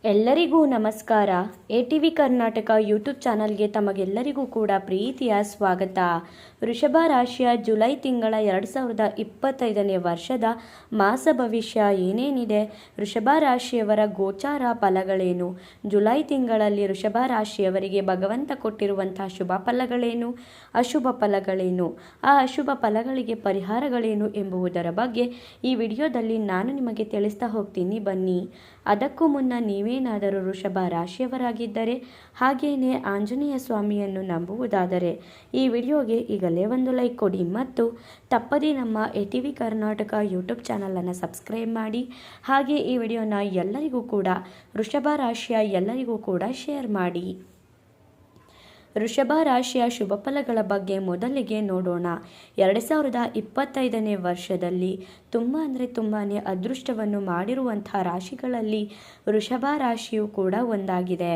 ಎಲ್ಲರಿಗೂ ನಮಸ್ಕಾರ. ATV Karnataka YouTube ಚಾನಲ್ಗೆ ತಮಗೆಲ್ಲರಿಗೂ ಕೂಡ ಪ್ರೀತಿಯ ಸ್ವಾಗತ. ವೃಷಭ ರಾಶಿಯ ಜುಲೈ ತಿಂಗಳ 2025ನೇ ವರ್ಷದ ಮಾಸ ಭವಿಷ್ಯ ಏನೇನಿದೆ, ವೃಷಭ ರಾಶಿಯವರ ಗೋಚಾರ ಫಲಗಳೇನು, ಜುಲೈ ತಿಂಗಳಲ್ಲಿ ವೃಷಭ ರಾಶಿಯವರಿಗೆ ಭಗವಂತ ಕೊಟ್ಟಿರುವಂತಹ ಶುಭ ಫಲಗಳೇನು, ಅಶುಭ ಫಲಗಳೇನು, ಆ ಅಶುಭ ಫಲಗಳಿಗೆ ಪರಿಹಾರಗಳೇನು ಎಂಬುದರ ಬಗ್ಗೆ ಈ ವಿಡಿಯೋದಲ್ಲಿ ನಾನು ನಿಮಗೆ ತಿಳಿಸ್ತಾ ಹೋಗ್ತೀನಿ. ಬನ್ನಿ. ಅದಕ್ಕೂ ಮುನ್ನ ನೀವೇನಾದರೂ ವೃಷಭ ರಾಶಿಯವರಾಗಿದ್ದರೆ ಹಾಗೆಯೇ ಆಂಜನೇಯ ಸ್ವಾಮಿಯನ್ನು ನಂಬುವುದಾದರೆ ಈ ವಿಡಿಯೋಗೆ ಈಗಲೇ ಒಂದು ಲೈಕ್ ಕೊಡಿ ಮತ್ತು ತಪ್ಪದೇ ನಮ್ಮ ATV ಕರ್ನಾಟಕ ಯೂಟ್ಯೂಬ್ ಚಾನಲನ್ನು ಸಬ್ಸ್ಕ್ರೈಬ್ ಮಾಡಿ. ಹಾಗೆ ಈ ವಿಡಿಯೋನ ಎಲ್ಲರಿಗೂ ಕೂಡ ವೃಷಭ ರಾಶಿಯ ಎಲ್ಲರಿಗೂ ಕೂಡ ಶೇರ್ ಮಾಡಿ. ವೃಷಭ ರಾಶಿಯ ಶುಭ ಫಲಗಳ ಬಗ್ಗೆ ಮೊದಲಿಗೆ ನೋಡೋಣ. 2025ನೇ ವರ್ಷದಲ್ಲಿ ತುಂಬಾ ಅದೃಷ್ಟವನ್ನು ಮಾಡಿರುವಂಥ ರಾಶಿಗಳಲ್ಲಿ ವೃಷಭ ರಾಶಿಯು ಕೂಡ ಒಂದಾಗಿದೆ.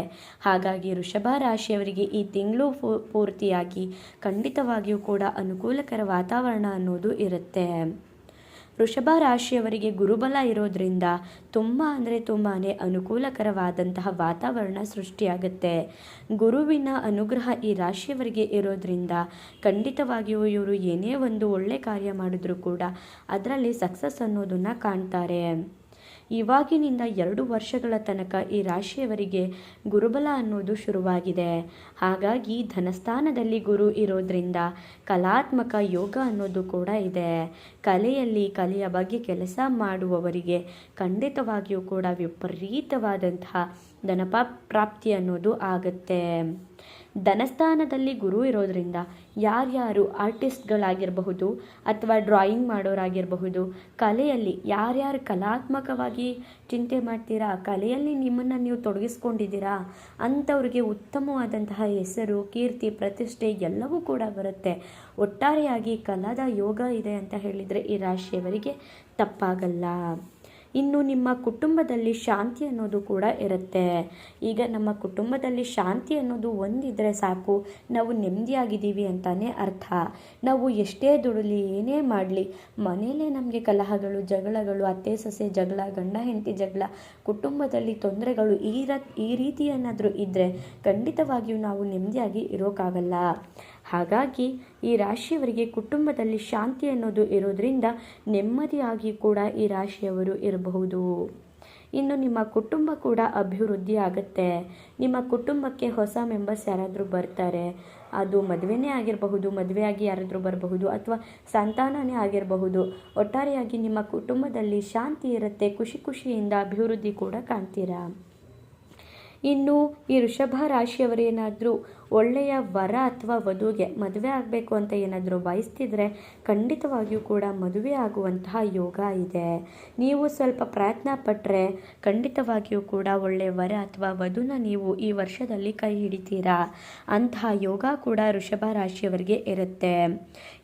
ಹಾಗಾಗಿ ವೃಷಭ ರಾಶಿಯವರಿಗೆ ಈ ತಿಂಗಳು ಪೂರ್ತಿಯಾಗಿ ಖಂಡಿತವಾಗಿಯೂ ಕೂಡ ಅನುಕೂಲಕರ ವಾತಾವರಣ ಅನ್ನೋದು ಇರುತ್ತೆ. ವೃಷಭ ರಾಶಿಯವರಿಗೆ ಗುರುಬಲ ಇರೋದ್ರಿಂದ ತುಂಬಾ ಅನುಕೂಲಕರವಾದಂತಹ ವಾತಾವರಣ ಸೃಷ್ಟಿಯಾಗುತ್ತೆ. ಗುರುವಿನ ಅನುಗ್ರಹ ಈ ರಾಶಿಯವರಿಗೆ ಇರೋದ್ರಿಂದ ಖಂಡಿತವಾಗಿಯೂ ಇವರು ಏನೇ ಒಂದು ಒಳ್ಳೆ ಕಾರ್ಯ ಮಾಡಿದ್ರೂ ಕೂಡ ಅದರಲ್ಲಿ ಸಕ್ಸಸ್ ಅನ್ನೋದನ್ನು ಕಾಣ್ತಾರೆ. ಇವಾಗಿನಿಂದ 2 ವರ್ಷಗಳ ತನಕ ಈ ರಾಶಿಯವರಿಗೆ ಗುರುಬಲ ಅನ್ನೋದು ಶುರುವಾಗಿದೆ. ಹಾಗಾಗಿ ಧನಸ್ಥಾನದಲ್ಲಿ ಗುರು ಇರೋದ್ರಿಂದ ಕಲಾತ್ಮಕ ಯೋಗ ಅನ್ನೋದು ಕೂಡ ಇದೆ. ಕಲೆಯ ಬಗ್ಗೆ ಕೆಲಸ ಮಾಡುವವರಿಗೆ ಖಂಡಿತವಾಗಿಯೂ ಕೂಡ ವಿಪರೀತವಾದಂತಹ ಧನಪ್ರಾಪ್ತಿ ಅನ್ನೋದು ಆಗುತ್ತೆ. ಧನಸ್ಥಾನದಲ್ಲಿ ಗುರು ಇರೋದ್ರಿಂದ ಯಾರ್ಯಾರು ಆರ್ಟಿಸ್ಟ್ಗಳಾಗಿರಬಹುದು ಅಥವಾ ಡ್ರಾಯಿಂಗ್ ಮಾಡೋರಾಗಿರಬಹುದು, ಕಲೆಯಲ್ಲಿ ಯಾರ್ಯಾರು ಕಲಾತ್ಮಕವಾಗಿ ಚಿಂತೆ ಮಾಡ್ತೀರಾ, ಕಲೆಯಲ್ಲಿ ನಿಮ್ಮನ್ನು ನೀವು ತೊಡಗಿಸ್ಕೊಂಡಿದ್ದೀರಾ ಅಂಥವ್ರಿಗೆ ಉತ್ತಮವಾದಂತಹ ಹೆಸರು, ಕೀರ್ತಿ, ಪ್ರತಿಷ್ಠೆ ಎಲ್ಲವೂ ಕೂಡ ಬರುತ್ತೆ. ಒಟ್ಟಾರೆಯಾಗಿ ಕಲಾದ ಯೋಗ ಇದೆ ಅಂತ ಹೇಳಿದರೆ ಈ ರಾಶಿಯವರಿಗೆ ತಪ್ಪಾಗಲ್ಲ. ಇನ್ನು ನಿಮ್ಮ ಕುಟುಂಬದಲ್ಲಿ ಶಾಂತಿ ಅನ್ನೋದು ಕೂಡ ಇರುತ್ತೆ. ಈಗ ನಮ್ಮ ಕುಟುಂಬದಲ್ಲಿ ಶಾಂತಿ ಅನ್ನೋದು ಒಂದಿದ್ರೆ ಸಾಕು, ನಾವು ನೆಮ್ಮದಿಯಾಗಿದ್ದೀವಿ ಅಂತಾನೆ ಅರ್ಥ. ನಾವು ಎಷ್ಟೇ ದುಡಲಿ ಏನೇ ಮಾಡಲಿ ಮನೆಯಲ್ಲೇ ನಮಗೆ ಕಲಹಗಳು, ಜಗಳಗಳು, ಅತ್ತೆ ಸೊಸೆ ಜಗಳ, ಗಂಡ ಹೆಂಡತಿ ಜಗಳ, ಕುಟುಂಬದಲ್ಲಿ ತೊಂದರೆಗಳು ಈ ರೀತಿ ಏನಾದರೂ ಇದ್ದರೆ ಖಂಡಿತವಾಗಿಯೂ ನಾವು ನೆಮ್ಮದಿಯಾಗಿ ಇರೋಕ್ಕಾಗಲ್ಲ. ಹಾಗಾಗಿ ಈ ರಾಶಿಯವರಿಗೆ ಕುಟುಂಬದಲ್ಲಿ ಶಾಂತಿ ಅನ್ನೋದು ಇರೋದ್ರಿಂದ ನೆಮ್ಮದಿಯಾಗಿ ಕೂಡ ಈ ರಾಶಿಯವರು ಇರಬಹುದು. ಇನ್ನು ನಿಮ್ಮ ಕುಟುಂಬ ಕೂಡ ಅಭಿವೃದ್ಧಿ ಆಗುತ್ತೆ. ನಿಮ್ಮ ಕುಟುಂಬಕ್ಕೆ ಹೊಸ ಮೆಂಬರ್ಸ್ ಯಾರಾದರೂ ಬರ್ತಾರೆ, ಅದು ಮದುವೆನೇ ಆಗಿರಬಹುದು, ಮದುವೆಯಾಗಿ ಯಾರಾದರೂ ಬರಬಹುದು ಅಥವಾ ಸಂತಾನನೇ ಆಗಿರಬಹುದು. ಒಟ್ಟಾರೆಯಾಗಿ ನಿಮ್ಮ ಕುಟುಂಬದಲ್ಲಿ ಶಾಂತಿ ಇರುತ್ತೆ, ಖುಷಿಯಿಂದ ಅಭಿವೃದ್ಧಿ ಕೂಡ ಕಾಣ್ತೀರಾ. ಇನ್ನು ಈ ವೃಷಭ ರಾಶಿಯವರೇನಾದರೂ ಒಳ್ಳೆಯ ವರ ಅಥವಾ ವಧುಗೆ ಮದುವೆ ಆಗಬೇಕು ಅಂತ ಏನಾದರೂ ಬಯಸ್ತಿದ್ರೆ ಖಂಡಿತವಾಗಿಯೂ ಕೂಡ ಮದುವೆ ಆಗುವಂತಹ ಯೋಗ ಇದೆ. ನೀವು ಸ್ವಲ್ಪ ಪ್ರಯತ್ನ ಪಟ್ಟರೆ ಖಂಡಿತವಾಗಿಯೂ ಕೂಡ ಒಳ್ಳೆಯ ವರ ಅಥವಾ ವಧುನ ನೀವು ಈ ವರ್ಷದಲ್ಲಿ ಕೈ ಹಿಡಿತೀರಾ. ಅಂತಹ ಯೋಗ ಕೂಡ ವೃಷಭ ರಾಶಿಯವರಿಗೆ ಇರುತ್ತೆ.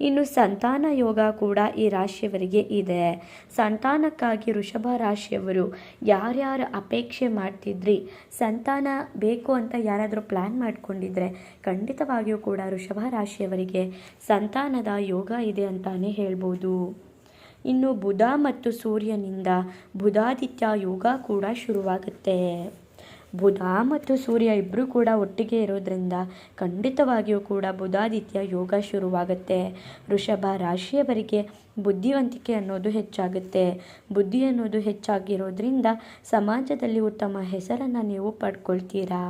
ಇನ್ನು ಸಂತಾನ ಯೋಗ ಕೂಡ ಈ ರಾಶಿಯವರಿಗೆ ಇದೆ. ಸಂತಾನಕ್ಕಾಗಿ ವೃಷಭ ರಾಶಿಯವರು ಯಾರ್ಯಾರು ಅಪೇಕ್ಷೆ ಮಾಡ್ತಿದ್ರಿ, ಸಂತಾನ ಬೇಕು ಅಂತ ಯಾರಾದರೂ ಪ್ಲ್ಯಾನ್ ಮಾಡಿಕೊಂಡಿದ್ರೆ ಖಂಡಿತವಾಗಿಯೂ ಕೂಡ ವೃಷಭ ರಾಶಿಯವರಿಗೆ ಸಂತಾನದ ಯೋಗ ಇದೆ ಅಂತಾನೆ ಹೇಳ್ಬೋದು. ಇನ್ನು ಬುಧ ಮತ್ತು ಸೂರ್ಯನಿಂದ ಬುಧಾದಿತ್ಯ ಯೋಗ ಕೂಡ ಶುರುವಾಗುತ್ತೆ. ಬುಧ ಮತ್ತು ಸೂರ್ಯ ಇಬ್ಬರು ಕೂಡ ಒಟ್ಟಿಗೆ ಇರೋದ್ರಿಂದ ಖಂಡಿತವಾಗಿಯೂ ಕೂಡ ಬುಧಾದಿತ್ಯ ಯೋಗ ಶುರುವಾಗುತ್ತೆ. ವೃಷಭ ರಾಶಿಯವರಿಗೆ ಬುದ್ಧಿವಂತಿಕೆ ಅನ್ನೋದು ಹೆಚ್ಚಾಗುತ್ತೆ. ಬುದ್ಧಿ ಅನ್ನೋದು ಹೆಚ್ಚಾಗಿರೋದ್ರಿಂದ ಸಮಾಜದಲ್ಲಿ ಉತ್ತಮ ಹೆಸರನ್ನು ನೀವು ಪಡ್ಕೊಳ್ತೀರಾ.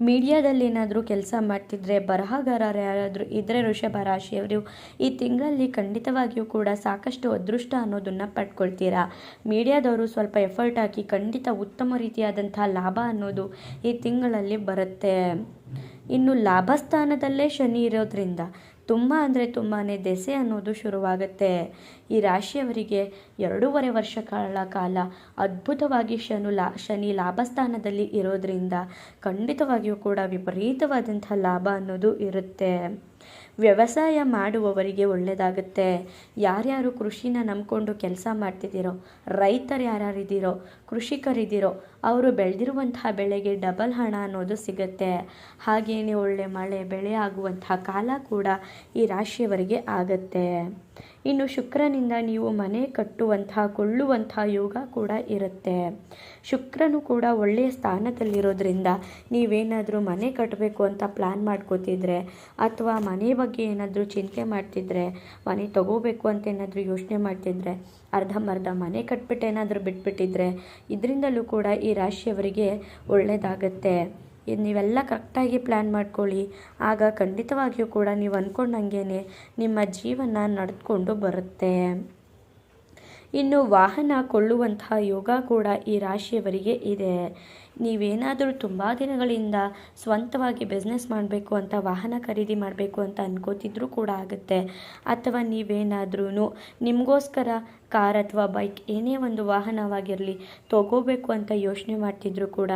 ಮೀಡಿಯಾದಲ್ಲಿ ಏನಾದರೂ ಕೆಲಸ ಮಾಡ್ತಿದ್ರೆ, ಬರಹಗಾರರು ಯಾರಾದರೂ ಇದ್ದರೆ ವೃಷಭ ರಾಶಿಯವರು ಈ ತಿಂಗಳಲ್ಲಿ ಖಂಡಿತವಾಗಿಯೂ ಕೂಡ ಸಾಕಷ್ಟು ಅದೃಷ್ಟ ಅನ್ನೋದನ್ನು ಪಡ್ಕೊಳ್ತೀರಾ. ಮೀಡಿಯಾದವರು ಸ್ವಲ್ಪ ಎಫರ್ಟ್ ಹಾಕಿ ಖಂಡಿತ ಉತ್ತಮ ರೀತಿಯಾದಂಥ ಲಾಭ ಅನ್ನೋದು ಈ ತಿಂಗಳಲ್ಲಿ ಬರುತ್ತೆ. ಇನ್ನು ಲಾಭಸ್ಥಾನದಲ್ಲೇ ಶನಿ ಇರೋದ್ರಿಂದ ತುಂಬಾ ದೆಸೆ ಅನ್ನೋದು ಶುರುವಾಗುತ್ತೆ. ಈ ರಾಶಿಯವರಿಗೆ 2.5 ವರ್ಷಗಳ ಕಾಲ ಅದ್ಭುತವಾಗಿ ಶನಿ ಲಾಭಸ್ಥಾನದಲ್ಲಿ ಇರೋದ್ರಿಂದ ಖಂಡಿತವಾಗಿಯೂ ಕೂಡ ವಿಪರೀತವಾದಂಥ ಲಾಭ ಅನ್ನೋದು ಇರುತ್ತೆ. ವ್ಯವಸಾಯ ಮಾಡುವವರಿಗೆ ಒಳ್ಳೆಯದಾಗುತ್ತೆ. ಯಾರ್ಯಾರು ಕೃಷಿನ ನಂಬಿಕೊಂಡು ಕೆಲಸ ಮಾಡ್ತಿದ್ದೀರೋ, ರೈತರು ಯಾರ್ಯಾರಿದ್ದೀರೋ, ಕೃಷಿಕರಿದ್ದೀರೋ ಅವರು ಬೆಳೆದಿರುವಂತಹ ಬೆಳೆಗೆ ಡಬಲ್ ಹಣ ಅನ್ನೋದು ಸಿಗುತ್ತೆ. ಹಾಗೆಯೇ ಒಳ್ಳೆ ಮಳೆ ಬೆಳೆ ಆಗುವಂತಹ ಕಾಲ ಕೂಡ ಈ ರಾಶಿಯವರಿಗೆ ಆಗತ್ತೆ. ಇನ್ನು ಶುಕ್ರನಿಂದ ನೀವು ಮನೆ ಕಟ್ಟುವಂತಹ ಕೊಳ್ಳುವಂತಹ ಯೋಗ ಕೂಡ ಇರುತ್ತೆ. ಶುಕ್ರನು ಕೂಡ ಒಳ್ಳೆಯ ಸ್ಥಾನದಲ್ಲಿರೋದ್ರಿಂದ ನೀವೇನಾದರೂ ಮನೆ ಕಟ್ಟಬೇಕು ಅಂತ ಪ್ಲ್ಯಾನ್ ಮಾಡ್ಕೋತಿದ್ರೆ ಅಥವಾ ಮನೆ ಬಗ್ಗೆ ಏನಾದರೂ ಚಿಂತೆ ಮಾಡ್ತಿದ್ರೆ, ಮನೆ ತಗೋಬೇಕು ಅಂತ ಏನಾದರೂ ಯೋಚನೆ ಮಾಡ್ತಿದ್ರೆ, ಅರ್ಧಂಬರ್ಧ ಮನೆ ಕಟ್ಬಿಟ್ಟು ಏನಾದರೂ ಬಿಟ್ಬಿಟ್ಟಿದ್ರೆ ಇದರಿಂದಲೂ ಕೂಡ ಈ ರಾಶಿಯವರಿಗೆ ಒಳ್ಳೆಯದಾಗತ್ತೆ. ನೀವೆಲ್ಲ ಕರೆಕ್ಟಾಗಿ ಪ್ಲ್ಯಾನ್ ಮಾಡ್ಕೊಳ್ಳಿ. ಆಗ ಖಂಡಿತವಾಗಿಯೂ ಕೂಡ ನೀವು ಅಂದ್ಕೊಂಡಂಗೆ ನಿಮ್ಮ ಜೀವನ ನಡೆದುಕೊಂಡು ಬರುತ್ತೆ. ಇನ್ನು ವಾಹನ ಕೊಳ್ಳುವಂತಹ ಯೋಗ ಕೂಡ ಈ ರಾಶಿಯವರಿಗೆ ಇದೆ. ನೀವೇನಾದರೂ ತುಂಬ ದಿನಗಳಿಂದ ಸ್ವಂತವಾಗಿ ಬಿಸ್ನೆಸ್ ಮಾಡಬೇಕು ಅಂತ ವಾಹನ ಖರೀದಿ ಮಾಡಬೇಕು ಅಂತ ಅನ್ಕೋತಿದ್ರೂ ಕೂಡ ಆಗುತ್ತೆ. ಅಥವಾ ನೀವೇನಾದ್ರೂ ನಿಮಗೋಸ್ಕರ ಕಾರ್ ಅಥವಾ ಬೈಕ್ ಏನೇ ಒಂದು ವಾಹನವಾಗಿರಲಿ ತಗೋಬೇಕು ಅಂತ ಯೋಚನೆ ಮಾಡ್ತಿದ್ರು ಕೂಡ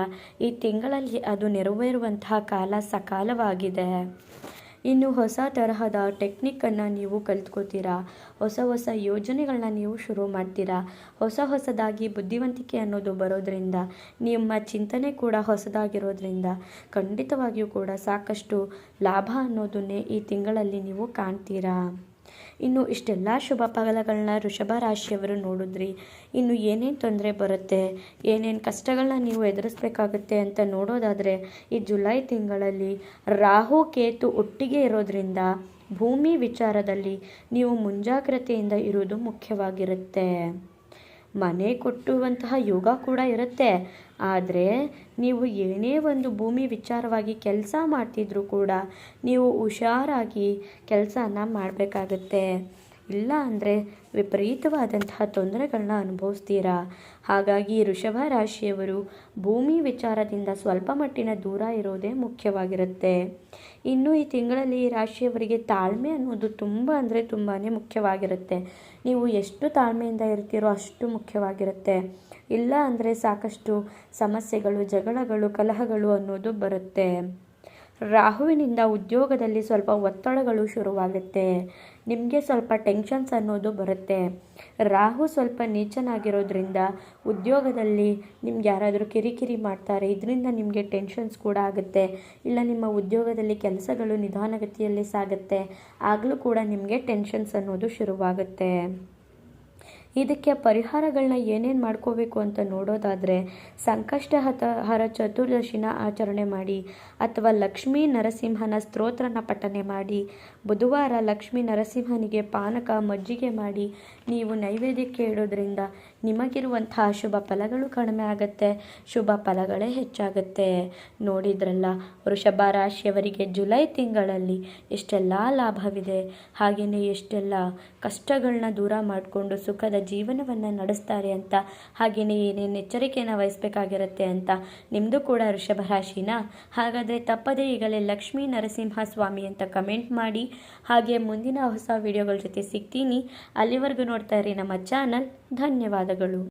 ಈ ತಿಂಗಳಲ್ಲಿ ಅದು ನೆರವೇರುವಂತಹ ಕಾಲ ಸಕಾಲವಾಗಿದೆ. ಇನ್ನು ಹೊಸ ತರಹದ ಟೆಕ್ನಿಕ್ಕನ್ನು ನೀವು ಕಲ್ತ್ಕೋತೀರಾ. ಹೊಸ ಹೊಸ ಯೋಜನೆಗಳನ್ನ ನೀವು ಶುರು ಮಾಡ್ತೀರಾ. ಹೊಸದಾಗಿ ಬುದ್ಧಿವಂತಿಕೆ ಅನ್ನೋದು ಬರೋದ್ರಿಂದ ನಿಮ್ಮ ಚಿಂತನೆ ಕೂಡ ಹೊಸದಾಗಿರೋದ್ರಿಂದ ಖಂಡಿತವಾಗಿಯೂ ಕೂಡ ಸಾಕಷ್ಟು ಲಾಭ ಅನ್ನೋದನ್ನೇ ಈ ತಿಂಗಳಲ್ಲಿ ನೀವು ಕಾಣ್ತೀರಾ. ಇನ್ನು ಇಷ್ಟೆಲ್ಲ ಶುಭ ಫಲಗಳನ್ನ ವೃಷಭ ರಾಶಿಯವರು ನೋಡಿದ್ರಿ. ಇನ್ನು ಏನೇನು ತೊಂದರೆ ಬರುತ್ತೆ, ಏನೇನು ಕಷ್ಟಗಳನ್ನ ನೀವು ಎದುರಿಸ್ಬೇಕಾಗುತ್ತೆ ಅಂತ ನೋಡೋದಾದರೆ ಈ ಜುಲೈ ತಿಂಗಳಲ್ಲಿ ರಾಹು ಕೇತು ಒಟ್ಟಿಗೆ ಇರೋದ್ರಿಂದ ಭೂಮಿ ವಿಚಾರದಲ್ಲಿ ನೀವು ಮುಂಜಾಗ್ರತೆಯಿಂದ ಇರುವುದು ಮುಖ್ಯವಾಗಿರುತ್ತೆ. ಮನೆ ಕೊಟ್ಟುವಂತಹ ಯೋಗ ಕೂಡ ಇರುತ್ತೆ. ಆದರೆ ನೀವು ಏನೇ ಒಂದು ಭೂಮಿ ವಿಚಾರವಾಗಿ ಕೆಲಸ ಮಾಡ್ತಿದ್ರೂ ಕೂಡ ನೀವು ಹುಷಾರಾಗಿ ಕೆಲಸನ ಮಾಡಬೇಕಾಗತ್ತೆ. ಇಲ್ಲ ಅಂದರೆ ವಿಪರೀತವಾದಂತಹ ತೊಂದರೆಗಳನ್ನ ಅನುಭವಿಸ್ತೀರಾ. ಹಾಗಾಗಿ ವೃಷಭ ರಾಶಿಯವರು ಭೂಮಿ ವಿಚಾರದಿಂದ ಸ್ವಲ್ಪ ಮಟ್ಟಿನ ದೂರ ಇರೋದೇ ಮುಖ್ಯವಾಗಿರುತ್ತೆ. ಇನ್ನು ಈ ತಿಂಗಳಲ್ಲಿ ಈ ರಾಶಿಯವರಿಗೆ ತಾಳ್ಮೆ ಅನ್ನೋದು ತುಂಬ ಅಂದರೆ ತುಂಬಾ ಮುಖ್ಯವಾಗಿರುತ್ತೆ. ನೀವು ಎಷ್ಟು ತಾಳ್ಮೆಯಿಂದ ಇರ್ತೀರೋ ಅಷ್ಟು ಮುಖ್ಯವಾಗಿರುತ್ತೆ. ಇಲ್ಲ ಅಂದರೆ ಸಾಕಷ್ಟು ಸಮಸ್ಯೆಗಳು, ಜಗಳಗಳು, ಕಲಹಗಳು ಅನ್ನೋದು ಬರುತ್ತೆ. ರಾಹುವಿನಿಂದ ಉದ್ಯೋಗದಲ್ಲಿ ಸ್ವಲ್ಪ ಒತ್ತಡಗಳು ಶುರುವಾಗುತ್ತೆ. ನಿಮಗೆ ಸ್ವಲ್ಪ ಟೆನ್ಷನ್ಸ್ ಅನ್ನೋದು ಬರುತ್ತೆ. ರಾಹು ಸ್ವಲ್ಪ ನೀಚನಾಗಿರೋದ್ರಿಂದ ಉದ್ಯೋಗದಲ್ಲಿ ನಿಮ್ಗೆ ಯಾರಾದರೂ ಕಿರಿಕಿರಿ ಮಾಡ್ತಾರೆ, ಇದರಿಂದ ನಿಮಗೆ ಟೆನ್ಷನ್ಸ್ ಕೂಡ ಆಗುತ್ತೆ. ಇಲ್ಲ ನಿಮ್ಮ ಉದ್ಯೋಗದಲ್ಲಿ ಕೆಲಸಗಳು ನಿಧಾನಗತಿಯಲ್ಲಿ ಸಾಗುತ್ತೆ, ಆಗಲೂ ಕೂಡ ನಿಮಗೆ ಟೆನ್ಷನ್ಸ್ ಅನ್ನೋದು ಶುರುವಾಗುತ್ತೆ. ಇದಕ್ಕೆ ಪರಿಹಾರಗಳನ್ನ ಏನೇನು ಮಾಡ್ಕೋಬೇಕು ಅಂತ ನೋಡೋದಾದರೆ ಸಂಕಷ್ಟಹರ ಚತುರ್ದಶಿನ ಆಚರಣೆ ಮಾಡಿ ಅಥವಾ ಲಕ್ಷ್ಮೀ ನರಸಿಂಹನ ಸ್ತೋತ್ರನ ಪಠನೆ ಮಾಡಿ. ಬುಧವಾರ ಲಕ್ಷ್ಮೀ ನರಸಿಂಹನಿಗೆ ಪಾನಕ ಮಜ್ಜಿಗೆ ಮಾಡಿ ನೀವು ನೈವೇದ್ಯಕ್ಕೆ ಇಡೋದ್ರಿಂದ ನಿಮಗಿರುವಂತಹ ಶುಭ ಫಲಗಳು ಕಡಿಮೆ ಆಗುತ್ತೆ, ಶುಭ ಫಲಗಳೇ ಹೆಚ್ಚಾಗುತ್ತೆ. ನೋಡಿದ್ರಲ್ಲ, ವೃಷಭ ರಾಶಿಯವರಿಗೆ ಜುಲೈ ತಿಂಗಳಲ್ಲಿ ಎಷ್ಟೆಲ್ಲ ಲಾಭವಿದೆ, ಹಾಗೆಯೇ ಎಷ್ಟೆಲ್ಲ ಕಷ್ಟಗಳನ್ನ ದೂರ ಮಾಡಿಕೊಂಡು ಸುಖದ ಜೀವನವನ್ನು ನಡೆಸ್ತಾರೆ ಅಂತ, ಹಾಗೆಯೇ ಏನೇನು ಎಚ್ಚರಿಕೆಯನ್ನು ವಹಿಸಬೇಕಾಗಿರುತ್ತೆ ಅಂತ. ನಿಮ್ಮದು ಕೂಡ ವೃಷಭ ರಾಶಿನ? ಹಾಗಾದರೆ ತಪ್ಪದೇ ಈಗಲೇ ಲಕ್ಷ್ಮೀ ನರಸಿಂಹ ಸ್ವಾಮಿ ಅಂತ ಕಮೆಂಟ್ ಮಾಡಿ. ಹಾಗೆ ಮುಂದಿನ ಹೊಸ ವಿಡಿಯೋಗಳ ಜೊತೆ ಸಿಗ್ತೀನಿ. ಅಲ್ಲಿವರೆಗೂ ನೋಡ್ತಾ ಇರಿ ನಮ್ಮ ಚಾನಲ್. ಧನ್ಯವಾದಗಳು.